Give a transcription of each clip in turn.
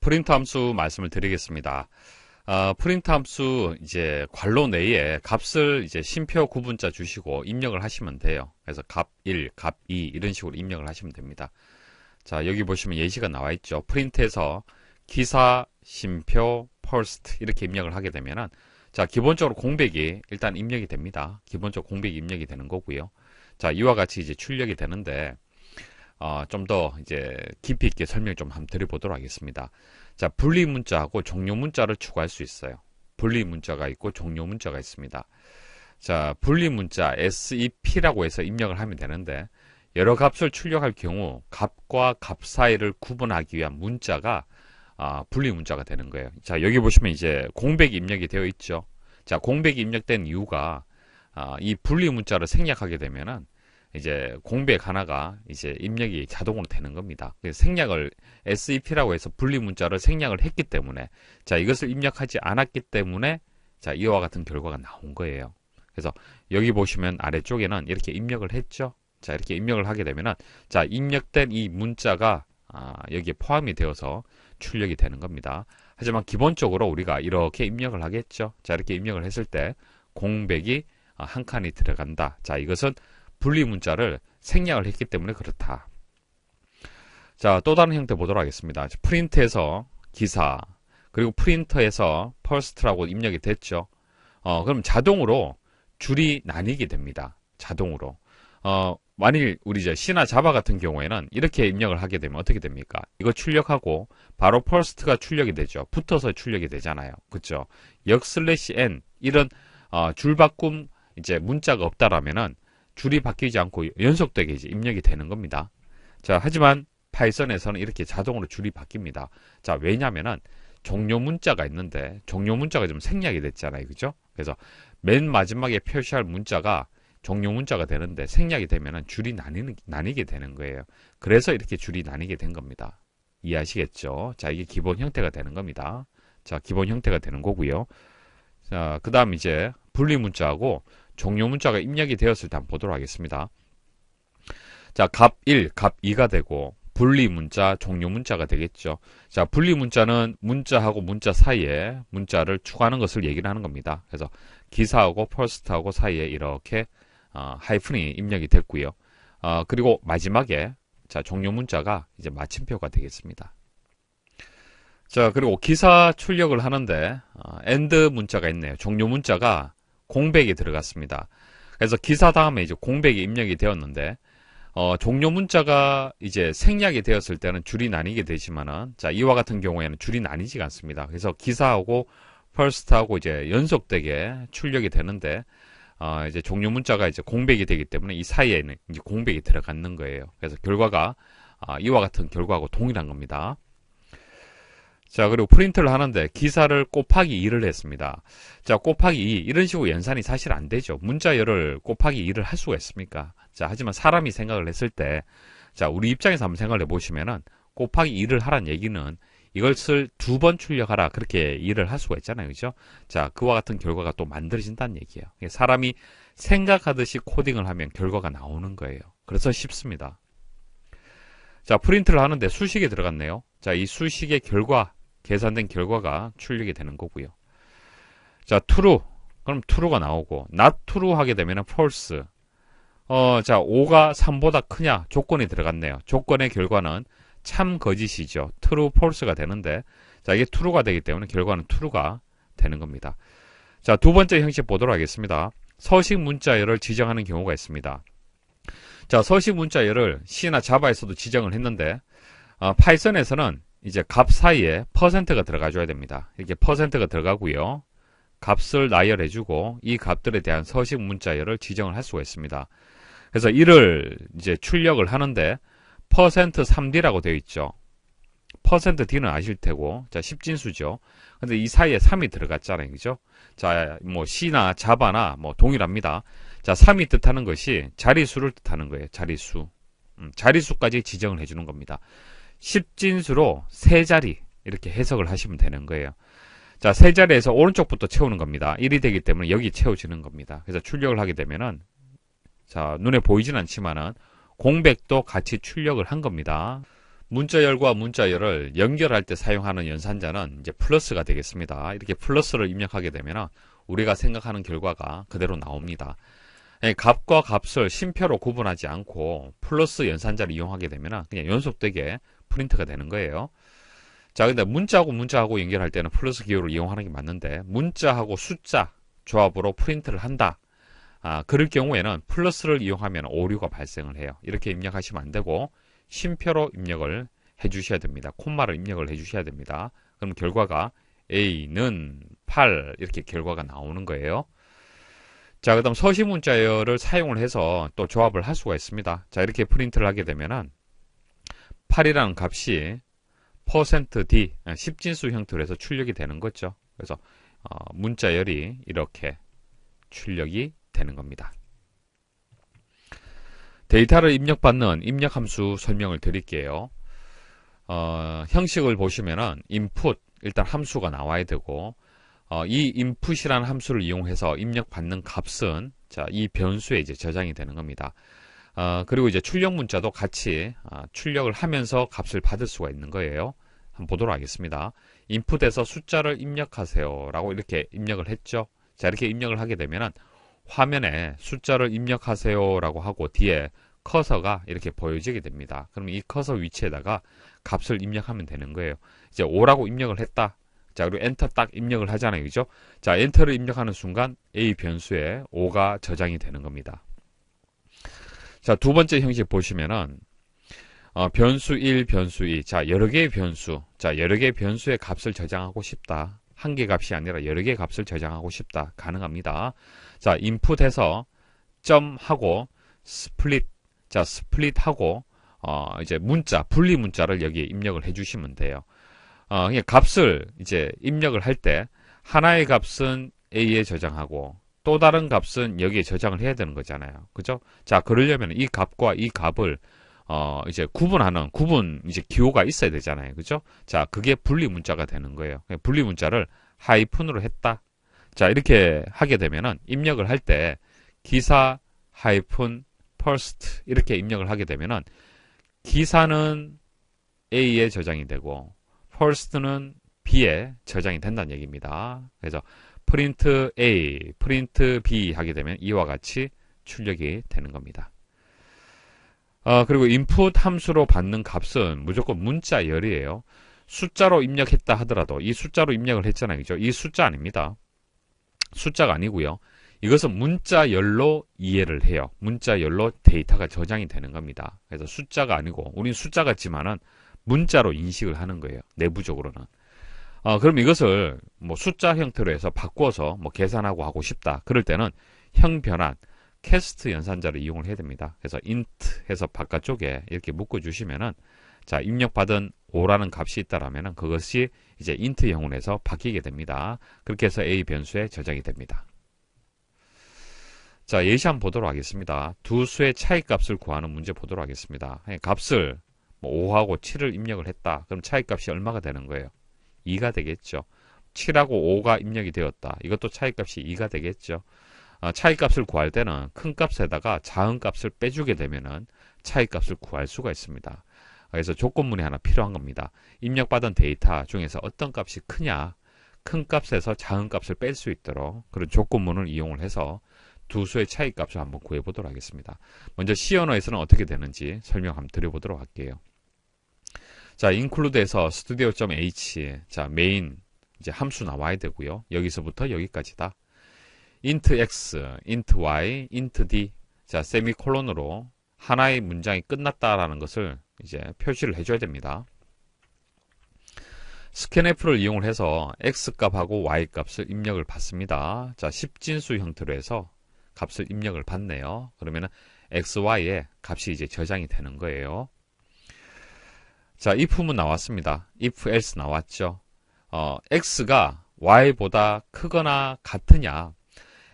프린트 함수 말씀을 드리겠습니다. 프린트 함수 이제 괄호 내에 값을 이제 쉼표 구분자 주시고 입력을 하시면 돼요. 그래서 값 1, 값 2 이런 식으로 입력을 하시면 됩니다. 자, 여기 보시면 예시가 나와 있죠. 프린트에서 기사, 쉼표, 퍼스트 이렇게 입력을 하게 되면은 자, 기본적으로 공백이 일단 입력이 됩니다. 기본적으로 공백이 입력이 되는 거고요. 자, 이와 같이 이제 출력이 되는데 좀 더 이제 깊이 있게 설명 좀 한번 드려보도록 하겠습니다. 자, 분리 문자하고 종료 문자를 추가할 수 있어요. 분리 문자가 있고 종료 문자가 있습니다. 자, 분리 문자 SEP라고 해서 입력을 하면 되는데 여러 값을 출력할 경우 값과 값 사이를 구분하기 위한 문자가 분리 문자가 되는 거예요. 자, 여기 보시면 이제 공백이 입력이 되어 있죠. 자, 공백이 입력된 이유가 이 분리 문자를 생략하게 되면은 이제 공백 하나가 이제 입력이 자동으로 되는 겁니다. 그래서 생략을 SEP라고 해서 분리 문자를 생략을 했기 때문에 자, 이것을 입력하지 않았기 때문에 자, 이와 같은 결과가 나온 거예요. 그래서 여기 보시면 아래쪽에는 이렇게 입력을 했죠. 자, 이렇게 입력을 하게 되면은 자, 입력된 이 문자가 여기에 포함이 되어서 출력이 되는 겁니다. 하지만 기본적으로 우리가 이렇게 입력을 하겠죠. 자, 이렇게 입력을 했을 때 공백이 한 칸이 들어간다. 자, 이것은 분리 문자를 생략을 했기 때문에 그렇다. 자, 또 다른 형태 보도록 하겠습니다. 프린트에서 기사, 그리고 프린터에서 퍼스트라고 입력이 됐죠. 그럼 자동으로 줄이 나뉘게 됩니다. 자동으로. 만일 우리 이제 C나 자바 같은 경우에는 이렇게 입력을 하게 되면 어떻게 됩니까? 이거 출력하고 바로 퍼스트가 출력이 되죠. 붙어서 출력이 되잖아요. 그쵸? 역/n 이런 줄 바꿈 이제 문자가 없다라면은 줄이 바뀌지 않고 연속되게 이제 입력이 되는 겁니다. 자, 하지만 파이썬에서는 이렇게 자동으로 줄이 바뀝니다. 자, 왜냐면은 종료 문자가 있는데 종료 문자가 좀 생략이 됐잖아요. 그죠? 그래서 맨 마지막에 표시할 문자가 종료 문자가 되는데 생략이 되면은 줄이 나뉘게 되는 거예요. 그래서 이렇게 줄이 나뉘게 된 겁니다. 이해하시겠죠? 자, 이게 기본 형태가 되는 겁니다. 자, 기본 형태가 되는 거고요. 자, 그 다음 이제 분리 문자하고 종료 문자가 입력이 되었을 때 한번 보도록 하겠습니다. 자, 값 1, 값 2가 되고 분리 문자, 종료 문자가 되겠죠. 자, 분리 문자는 문자하고 문자 사이에 문자를 추가하는 것을 얘기를 하는 겁니다. 그래서 기사하고 퍼스트하고 사이에 이렇게 하이픈이 입력이 됐고요. 그리고 마지막에 자, 종료 문자가 이제 마침표가 되겠습니다. 자, 그리고 기사 출력을 하는데 엔드 문자가 있네요. 종료 문자가 공백이 들어갔습니다. 그래서 기사 다음에 이제 공백이 입력이 되었는데 종료 문자가 이제 생략이 되었을 때는 줄이 나뉘게 되지만은 자, 이와 같은 경우에는 줄이 나뉘지가 않습니다. 그래서 기사하고 퍼스트하고 이제 연속되게 출력이 되는데 이제 종료 문자가 이제 공백이 되기 때문에 이 사이에는 이제 공백이 들어가는 거예요. 그래서 결과가 이와 같은 결과하고 동일한 겁니다. 자, 그리고 프린트를 하는데 기사를 곱하기 2를 했습니다. 자, 곱하기 2 이런 식으로 연산이 사실 안 되죠. 문자열을 곱하기 2를 할 수가 있습니까? 자, 하지만 사람이 생각을 했을 때 자, 우리 입장에서 한번 생각을 해보시면은 곱하기 2를 하란 얘기는 이것을 2번 출력하라 그렇게 일을 할 수가 있잖아요. 그죠? 자, 그와 같은 결과가 또 만들어진다는 얘기예요. 사람이 생각하듯이 코딩을 하면 결과가 나오는 거예요. 그래서 쉽습니다. 자, 프린트를 하는데 수식이 들어갔네요. 자, 이 수식의 결과, 계산된 결과가 출력이 되는 거고요. 자, true. 그럼 true가 나오고 not true 하게 되면 false. 자, 5가 3보다 크냐? 조건이 들어갔네요. 조건의 결과는 참 거짓이죠. true, false가 되는데 자, 이게 true가 되기 때문에 결과는 true가 되는 겁니다. 자, 두 번째 형식 보도록 하겠습니다. 서식 문자열을 지정하는 경우가 있습니다. 자, 서식 문자열을 C나 자바에서도 지정을 했는데 파이썬에서는 이제 값 사이에 %가 들어가줘야 됩니다. 이렇게 %가 들어가고요. 값을 나열해주고 이 값들에 대한 서식 문자열을 지정을 할 수가 있습니다. 그래서 이를 이제 출력을 하는데 %3D라고 되어 있죠. %D는 아실 테고, 자, 10진수죠. 근데 이 사이에 3이 들어갔잖아요. 그죠? 자, 뭐, C나 자바나 뭐, 동일합니다. 자, 3이 뜻하는 것이 자리수를 뜻하는 거예요. 자리수. 자리수까지 지정을 해주는 겁니다. 10진수로 3자리, 이렇게 해석을 하시면 되는 거예요. 자, 3자리에서 오른쪽부터 채우는 겁니다. 1이 되기 때문에 여기 채워지는 겁니다. 그래서 출력을 하게 되면은, 자, 눈에 보이진 않지만은, 공백도 같이 출력을 한 겁니다. 문자열과 문자열을 연결할 때 사용하는 연산자는 이제 플러스가 되겠습니다. 이렇게 플러스를 입력하게 되면 우리가 생각하는 결과가 그대로 나옵니다. 값과 값을 쉼표로 구분하지 않고 플러스 연산자를 이용하게 되면 그냥 연속되게 프린트가 되는 거예요. 자, 근데 문자하고 문자하고 연결할 때는 플러스 기호를 이용하는 게 맞는데 문자하고 숫자 조합으로 프린트를 한다. 그럴 경우에는 플러스를 이용하면 오류가 발생을 해요. 이렇게 입력하시면 안 되고 쉼표로 입력을 해주셔야 됩니다. 콤마를 입력을 해주셔야 됩니다. 그럼 결과가 A는 8 이렇게 결과가 나오는 거예요. 자, 그 다음 서시문자열을 사용을 해서 또 조합을 할 수가 있습니다. 자, 이렇게 프린트를 하게 되면은 8이라는 값이 %d 10진수 형태로 해서 출력이 되는 거죠. 그래서 문자열이 이렇게 출력이 되는 겁니다. 데이터를 입력받는 입력함수 설명을 드릴게요. 형식을 보시면은 input 일단 함수가 나와야 되고 이 input이라는 함수를 이용해서 입력받는 값은 자, 이 변수에 이제 저장이 되는 겁니다. 그리고 이제 출력 문자도 같이 출력을 하면서 값을 받을 수가 있는 거예요. 한번 보도록 하겠습니다. input에서 숫자를 입력하세요 라고 이렇게 입력을 했죠. 자, 이렇게 입력을 하게 되면은 화면에 숫자를 입력하세요 라고 하고 뒤에 커서가 이렇게 보여지게 됩니다. 그럼 이 커서 위치에다가 값을 입력하면 되는 거예요. 이제 5라고 입력을 했다. 자, 그리고 엔터 딱 입력을 하잖아요. 그죠? 자, 엔터를 입력하는 순간 A 변수에 5가 저장이 되는 겁니다. 자, 두 번째 형식 보시면은 변수 1, 변수 2. 자, 여러 개의 변수. 자, 여러 개의 변수의 값을 저장하고 싶다. 한 개 값이 아니라 여러 개의 값을 저장하고 싶다. 가능합니다. 자, 인풋해서 점하고 스플릿. 자, 스플릿하고 이제 문자, 분리 문자를 여기에 입력을 해 주시면 돼요. 값을 이제 입력을 할 때 하나의 값은 A에 저장하고 또 다른 값은 여기에 저장을 해야 되는 거잖아요. 그죠? 자, 그러려면 이 값과 이 값을 이제 구분하는 이제 기호가 있어야 되잖아요. 그죠? 자, 그게 분리 문자가 되는 거예요. 분리 문자를 하이픈으로 했다. 자, 이렇게 하게 되면은 입력을 할 때 기사 하이픈 first 이렇게 입력을 하게 되면은 기사는 A에 저장이 되고 first는 B에 저장이 된다는 얘기입니다. 그래서 print A, print B 하게 되면 이와 같이 출력이 되는 겁니다. 그리고 input 함수로 받는 값은 무조건 문자열이에요. 숫자로 입력했다 하더라도 이 숫자로 입력을 했잖아요. 그죠? 이 숫자 아닙니다. 숫자가 아니고요. 이것은 문자열로 이해를 해요. 문자열로 데이터가 저장이 되는 겁니다. 그래서 숫자가 아니고 우린 숫자 같지만은 문자로 인식을 하는 거예요. 내부적으로는. 그럼 이것을 뭐 숫자 형태로 해서 바꿔서 뭐 계산하고 하고 싶다. 그럴 때는 형변환 캐스트 연산자를 이용을 해야 됩니다. 그래서 int 해서 바깥쪽에 이렇게 묶어 주시면은 자, 입력받은 5라는 값이 있다라면은 그것이 이제 int형으로 해서 바뀌게 됩니다. 그렇게 해서 A 변수에 저장이 됩니다. 자, 예시 한번 보도록 하겠습니다. 두 수의 차이값을 구하는 문제 보도록 하겠습니다. 값을 5하고 7을 입력을 했다. 그럼 차이값이 얼마가 되는 거예요? 2가 되겠죠. 7하고 5가 입력이 되었다. 이것도 차이값이 2가 되겠죠. 차이값을 구할 때는 큰 값에다가 작은 값을 빼주게 되면은 차이값을 구할 수가 있습니다. 그래서 조건문이 하나 필요한 겁니다. 입력받은 데이터 중에서 어떤 값이 크냐, 큰 값에서 작은 값을 뺄 수 있도록 그런 조건문을 이용을 해서 두 수의 차이값을 한번 구해보도록 하겠습니다. 먼저 C 언어에서는 어떻게 되는지 설명 한번 드려보도록 할게요. 자, include에서 studio.h, 자, 메인 이제 함수 나와야 되고요. 여기서부터 여기까지다. int x, int y, int d, 자, 세미콜론으로 하나의 문장이 끝났다라는 것을 이제 표시를 해줘야 됩니다. scanf를 이용을 해서 x 값하고 y 값을 입력을 받습니다. 자, 10진수 형태로 해서 값을 입력을 받네요. 그러면은 x, y에 값이 이제 저장이 되는 거예요. 자, if문 나왔습니다. if else 나왔죠. x가 y보다 크거나 같으냐,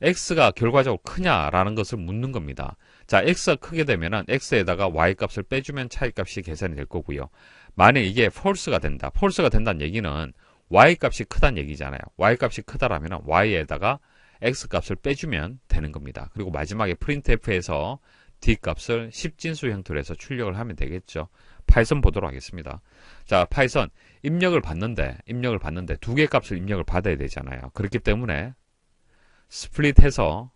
x가 결과적으로 크냐라는 것을 묻는 겁니다. 자, x가 크게 되면은 x에다가 y 값을 빼주면 차이 값이 계산이 될 거고요. 만약 이게 false가 된다. false가 된다는 얘기는 y 값이 크다는 얘기잖아요. y 값이 크다라면 y에다가 x 값을 빼주면 되는 겁니다. 그리고 마지막에 printf에서 d 값을 10진수 형태로 해서 출력을 하면 되겠죠. 파이썬 보도록 하겠습니다. 자, 파이썬 입력을 받는데 두 개 값을 입력을 받아야 되잖아요. 그렇기 때문에 스플릿해서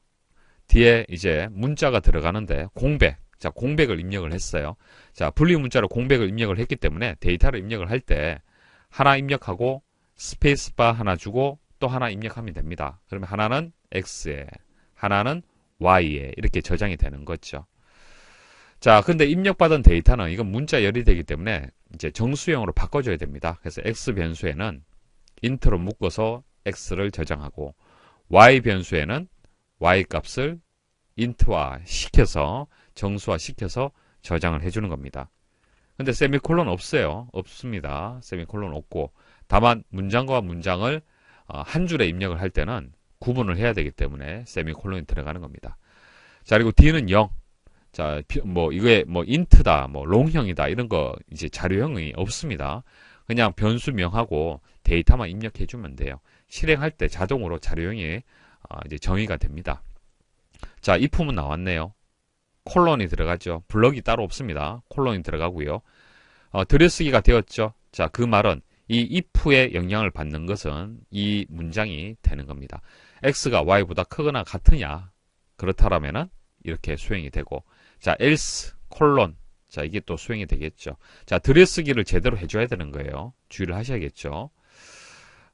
뒤에 이제 문자가 들어가는데 공백, 자, 공백을 입력을 했어요. 자, 분리 문자로 공백을 입력을 했기 때문에 데이터를 입력을 할 때 하나 입력하고 스페이스바 하나 주고 또 하나 입력하면 됩니다. 그러면 하나는 X에, 하나는 Y에 이렇게 저장이 되는 거죠. 자, 근데 입력받은 데이터는 이건 문자 열이 되기 때문에 이제 정수형으로 바꿔줘야 됩니다. 그래서 X 변수에는 int로 묶어서 X를 저장하고 Y 변수에는 Y 값을 int화 시켜서 정수화 시켜서 저장을 해주는 겁니다. 근데 세미콜론 없어요. 없습니다. 세미콜론 없고 다만 문장과 문장을 한 줄에 입력을 할 때는 구분을 해야 되기 때문에 세미콜론이 들어가는 겁니다. 자, 그리고 D는 0. 자, 이게 int다, 롱형이다 이런 거 이제 자료형이 없습니다. 그냥 변수명하고 데이터만 입력해 주면 돼요. 실행할 때 자동으로 자료형이 이제 정의가 됩니다. 자, if은 나왔네요. 콜론이 들어가죠. 블럭이 따로 없습니다. 콜론이 들어가고요. 들여쓰기가 되었죠. 자, 그 말은 이 if의 영향을 받는 것은 이 문장이 되는 겁니다. x가 y보다 크거나 같으냐? 그렇다라면은 이렇게 수행이 되고, 자, else 콜론, 자, 이게 또 수행이 되겠죠. 자, 들여쓰기를 제대로 해줘야 되는 거예요. 주의를 하셔야겠죠.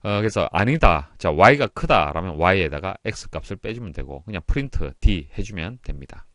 그래서 아니다. 자, y가 크다라면 y에다가 x 값을 빼주면 되고 그냥 프린트 d 해주면 됩니다.